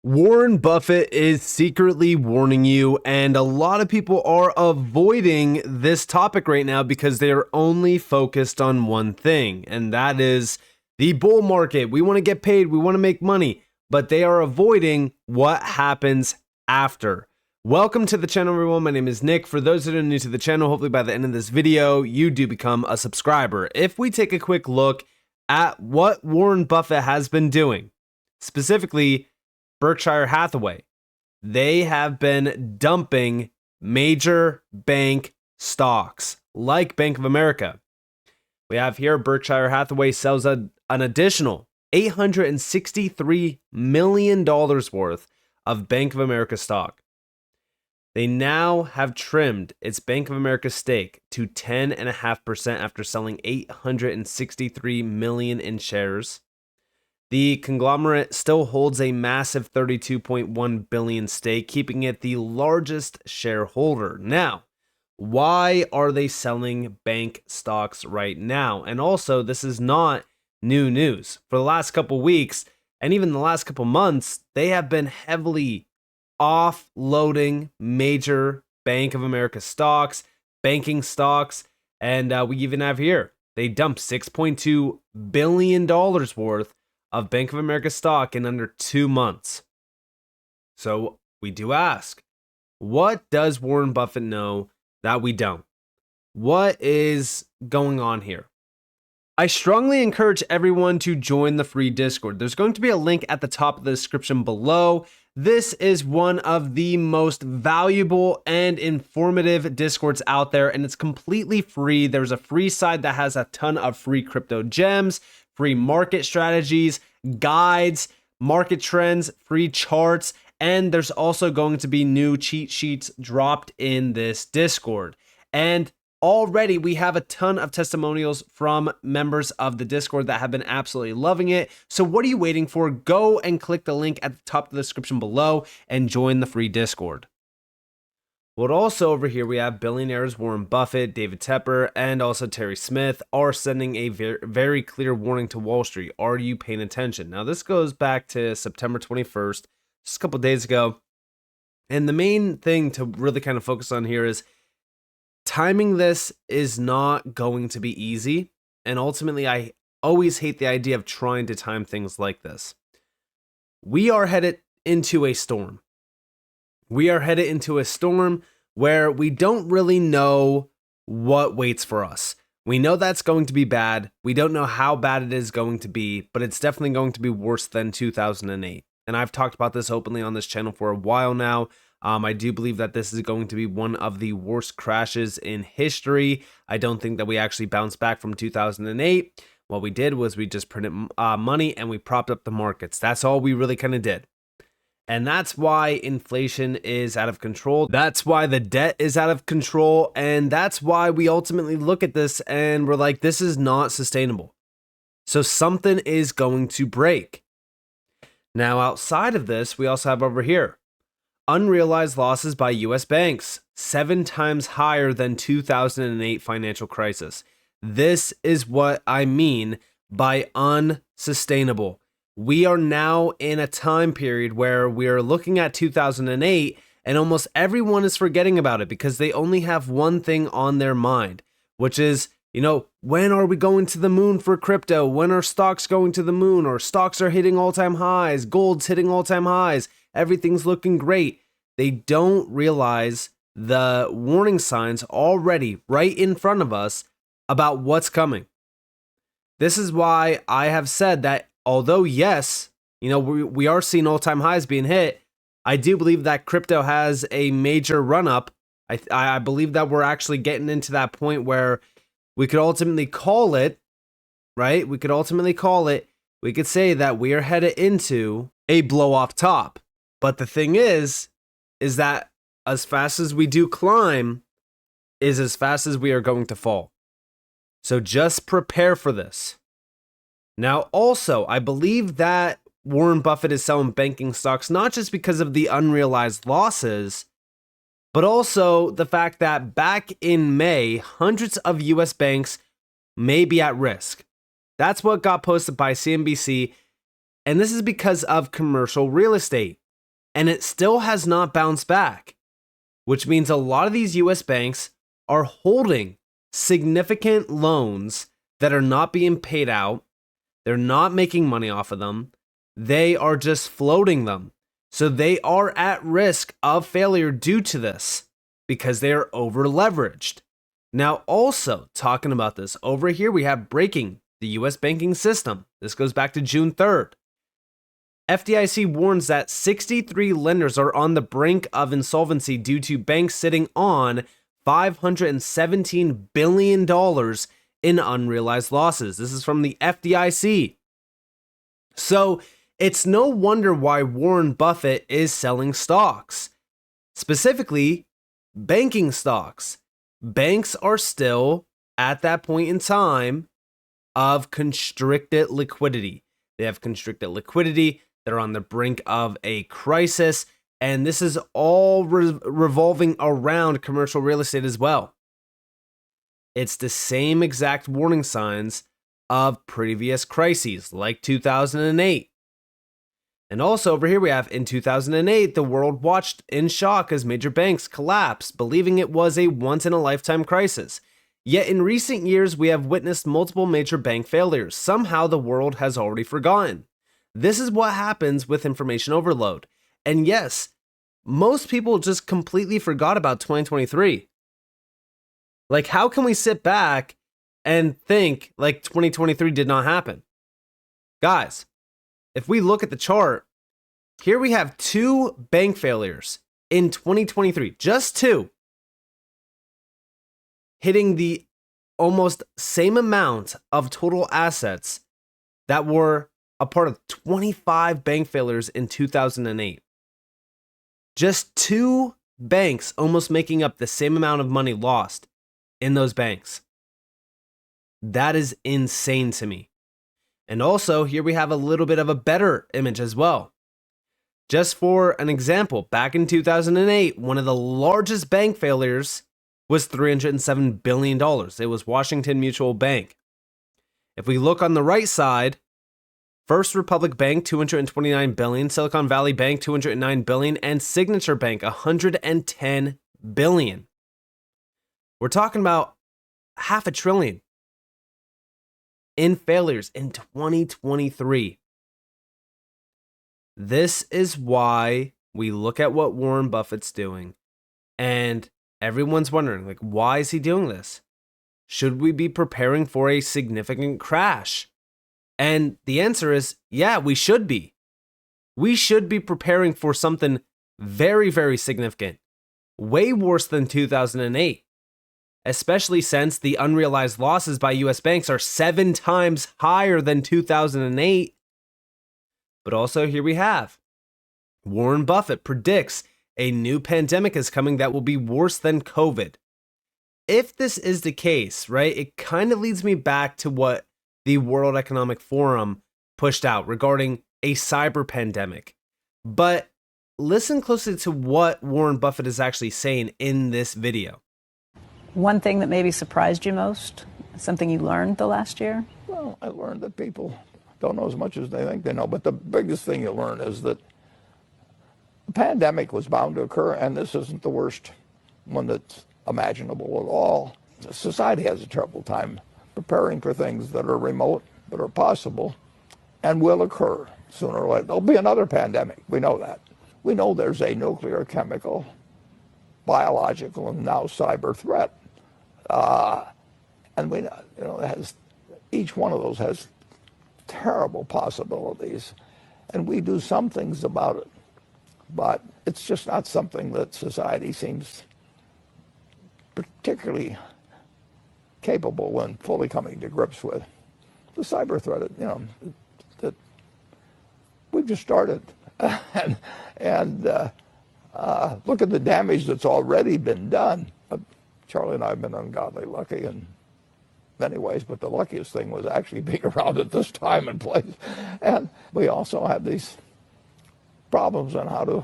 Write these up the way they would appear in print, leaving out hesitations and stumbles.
Warren Buffett is secretly warning you, and a lot of people are avoiding this topic right now because they are only focused on one thing, and that is the bull market. We want to get paid, we want to make money, but they are avoiding what happens after. Welcome to the channel, everyone. My name is Nick. For those that are new to the channel, hopefully by the end of this video, you do become a subscriber. If we take a quick look at what Warren Buffett has been doing, specifically Berkshire Hathaway, they have been dumping major bank stocks like Bank of America. We have here Berkshire Hathaway sells an additional $863 million worth of Bank of America stock. They now have trimmed its Bank of America stake to 10.5% after selling $863 million in shares. The conglomerate still holds a massive $32.1 billion stake, keeping it the largest shareholder. Now, why are they selling bank stocks right now? And also, this is not new news. For the last couple weeks, and even the last couple months, they have been heavily offloading major Bank of America stocks, banking stocks, and we even have here, they dumped $6.2 billion worth of Bank of America stock in under 2 months. So we do ask, what does Warren Buffett know that we don't? What is going on here? I strongly encourage everyone to join the free Discord. There's going to be a link at the top of the description below. This is one of the most valuable and informative Discords out there, and it's completely free. There's a free side that has a ton of free crypto gems, free market strategies, guides, market trends, free charts, and there's also going to be new cheat sheets dropped in this Discord. And already we have a ton of testimonials from members of the Discord that have been absolutely loving it. So what are you waiting for? Go and click the link at the top of the description below and join the free Discord. But also over here, we have billionaires Warren Buffett, David Tepper, and also Terry Smith are sending a very clear warning to Wall Street. Are you paying attention? Now, this goes back to September 21st, just a couple days ago. And the main thing to really kind of focus on here is timing this is not going to be easy. And ultimately, I always hate the idea of trying to time things like this. We are headed into a storm. We are headed into a storm where we don't really know what waits for us. We know that's going to be bad. We don't know how bad it is going to be, but it's definitely going to be worse than 2008. And I've talked about this openly on this channel for a while now. I do believe that this is going to be one of the worst crashes in history. I don't think that we actually bounced back from 2008. What we did was we just printed money and we propped up the markets. That's all we really kind of did. And that's why inflation is out of control. That's why the debt is out of control. And that's why we ultimately look at this and we're like, this is not sustainable. So something is going to break. Now, outside of this, we also have over here, unrealized losses by US banks, 7 times higher than 2008 financial crisis. This is what I mean by unsustainable. We are now in a time period where we are looking at 2008 and almost everyone is forgetting about it because they only have one thing on their mind, which is, when are we going to the moon for crypto? When are stocks going to the moon? Or stocks are hitting all-time highs, gold's hitting all-time highs, everything's looking great. They don't realize the warning signs already right in front of us about what's coming. This is why I have said that although, yes, we are seeing all-time highs being hit, I do believe that crypto has a major run-up. I believe that we're actually getting into that point where we could ultimately call it, right? We could say that we are headed into a blow-off top. But the thing is that as fast as we do climb is as fast as we are going to fall. So just prepare for this. Now, also, I believe that Warren Buffett is selling banking stocks not just because of the unrealized losses, but also the fact that back in May, hundreds of US banks may be at risk. That's what got posted by CNBC, and this is because of commercial real estate. and it still has not bounced back, which means a lot of these US banks are holding significant loans that are not being paid out. They're not making money off of them. They are just floating them. So they are at risk of failure due to this because they are over leveraged. Now, also talking about this, over here we have breaking the US banking system. This goes back to June 3rd. FDIC warns that 63 lenders are on the brink of insolvency due to banks sitting on $517 billion in unrealized losses. This is from the FDIC. So it's no wonder why Warren Buffett is selling stocks, specifically banking stocks. Banks are still at that point in time of constricted liquidity. They have constricted liquidity. They're on the brink of a crisis. And this is all revolving around commercial real estate as well. It's the same exact warning signs of previous crises like 2008. And also over here we have in 2008, the world watched in shock as major banks collapsed, believing it was a once-in-a-lifetime crisis. Yet in recent years, we have witnessed multiple major bank failures. Somehow the world has already forgotten. This is what happens with information overload. And yes, most people just completely forgot about 2023. Like, how can we sit back and think like 2023 did not happen? Guys, if we look at the chart, here we have 2 bank failures in 2023, just 2, hitting the almost same amount of total assets that were a part of 25 bank failures in 2008. Just 2 banks almost making up the same amount of money lost in those banks. That is insane to me. And also, here we have a little bit of a better image as well. Just for an example, back in 2008, one of the largest bank failures was $307 billion. It was Washington Mutual Bank. If we look on the right side, First Republic Bank, $229 billion, Silicon Valley Bank, $209 billion, and Signature Bank, $110 billion. We're talking about $500 billion in failures in 2023. This is why we look at what Warren Buffett's doing, and everyone's wondering, like, why is he doing this? Should we be preparing for a significant crash? And the answer is, yeah, we should be. We should be preparing for something very, very significant, way worse than 2008. Especially since the unrealized losses by US banks are 7 times higher than 2008. But also here we have Warren Buffett predicts a new pandemic is coming that will be worse than COVID. If this is the case, right, it kind of leads me back to what the World Economic Forum pushed out regarding a cyber pandemic. But listen closely to what Warren Buffett is actually saying in this video. One thing that maybe surprised you most? Something you learned the last year? Well, I learned that people don't know as much as they think they know. But the biggest thing you learn is that the pandemic was bound to occur, and this isn't the worst one that's imaginable at all. Society has a terrible time preparing for things that are remote, but are possible, and will occur sooner or later. There'll be another pandemic. We know that. We know there's a nuclear, chemical, biological, and now cyber threat. And we know, it has, each one of those has terrible possibilities, and we do some things about it, but it's just not something that society seems particularly capable and fully coming to grips with. The cyber threat, that we've just started, and look at the damage that's already been done. Charlie and I have been ungodly lucky in many ways, but the luckiest thing was actually being around at this time and place. And we also have these problems on how to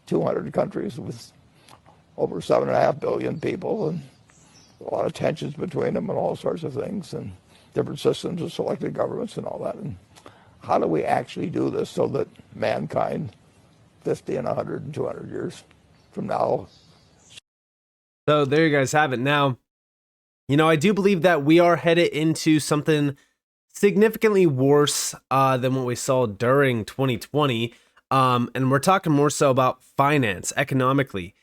200 countries with over 7.5 billion people, and a lot of tensions between them and all sorts of things, and different systems of selected governments and all that. And how do we actually do this so that mankind 50 and 100 and 200 years from now. So there you guys have it. Now, I do believe that we are headed into something significantly worse than what we saw during 2020. And we're talking more so about finance, economically.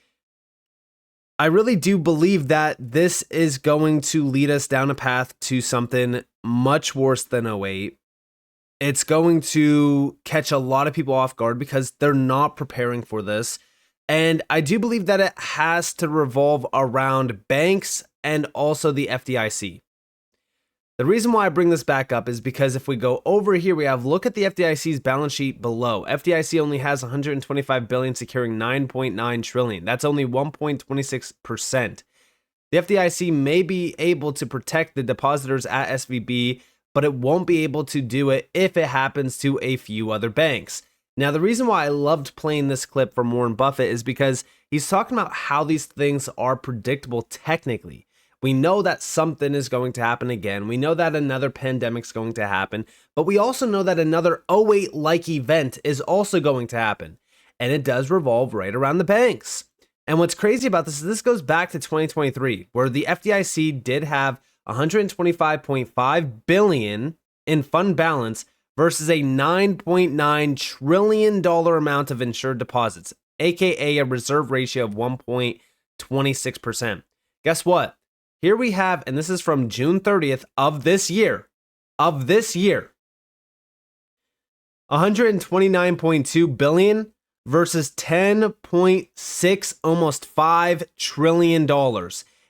I really do believe that this is going to lead us down a path to something much worse than '08. It's going to catch a lot of people off guard because they're not preparing for this. And I do believe that it has to revolve around banks and also the FDIC. The reason why I bring this back up is because if we go over here, we have look at the FDIC's balance sheet below. FDIC only has 125 billion securing 9.9 trillion. That's only 1.26%. The FDIC may be able to protect the depositors at SVB, but it won't be able to do it if it happens to a few other banks. Now, the reason why I loved playing this clip from Warren Buffett is because he's talking about how these things are predictable technically. We know that something is going to happen again. We know that another pandemic's going to happen, but we also know that another '08-like event is also going to happen, and it does revolve right around the banks. And what's crazy about this is this goes back to 2023, where the FDIC did have 125.5 billion in fund balance versus a $9.9 trillion amount of insured deposits, aka a reserve ratio of 1.26%. Guess what? Here we have, and this is from June 30th of this year, 129.2 billion versus 10.6, almost $5 trillion,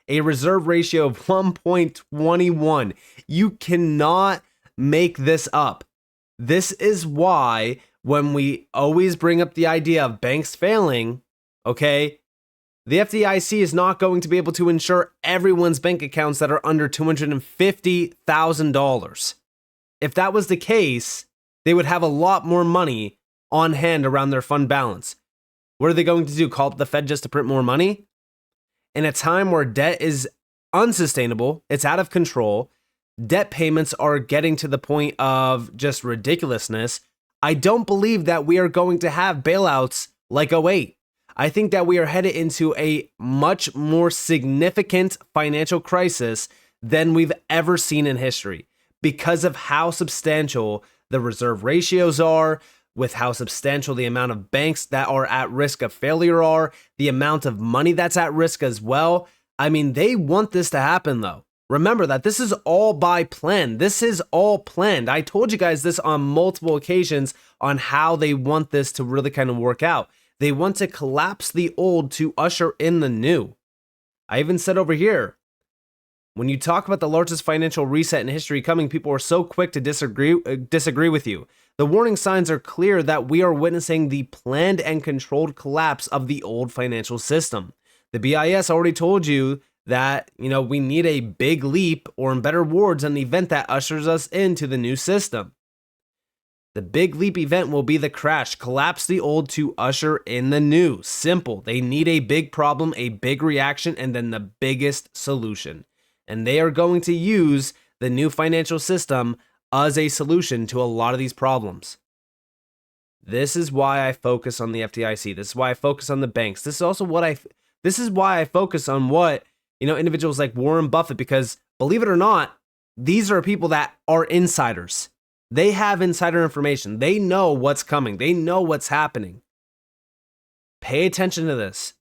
a reserve ratio of 1.21. You cannot make this up. This is why when we always bring up the idea of banks failing, okay, the FDIC is not going to be able to insure everyone's bank accounts that are under $250,000. If that was the case, they would have a lot more money on hand around their fund balance. What are they going to do? Call up the Fed just to print more money? In a time where debt is unsustainable, it's out of control, debt payments are getting to the point of just ridiculousness, I don't believe that we are going to have bailouts like '08. I think that we are headed into a much more significant financial crisis than we've ever seen in history because of how substantial the reserve ratios are, with how substantial the amount of banks that are at risk of failure are, the amount of money that's at risk as well. I mean, they want this to happen though. Remember that this is all by plan. This is all planned. I told you guys this on multiple occasions on how they want this to really kind of work out. They want to collapse the old to usher in the new. I even said over here, when you talk about the largest financial reset in history coming, people are so quick to disagree with you. The warning signs are clear that we are witnessing the planned and controlled collapse of the old financial system. The BIS already told you that, we need a big leap, or in better words, an event that ushers us into the new system. The big leap event will be the crash, collapse the old to usher in the new. Simple. They need a big problem, a big reaction, and then the biggest solution. And they are going to use the new financial system as a solution to a lot of these problems. This is why I focus on the FDIC. This is why I focus on the banks. This is why I focus on what, individuals like Warren Buffett, because believe it or not, these are people that are insiders. They have insider information. They know what's coming. They know what's happening. Pay attention to this.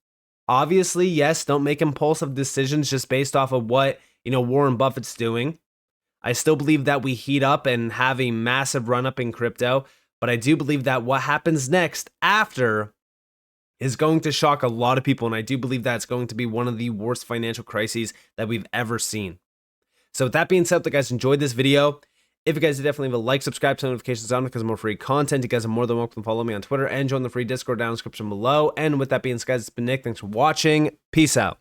Obviously, yes, don't make impulsive decisions just based off of what, Warren Buffett's doing. I still believe that we heat up and have a massive run up in crypto, but I do believe that what happens next after is going to shock a lot of people, and I do believe that it's going to be one of the worst financial crises that we've ever seen. So with that being said, if you guys enjoyed this video, if you guys did, definitely leave a like, subscribe, turn notifications on because more free content. You guys are more than welcome to follow me on Twitter and join the free Discord down in the description below. And with that being said, guys, it's been Nick. Thanks for watching. Peace out.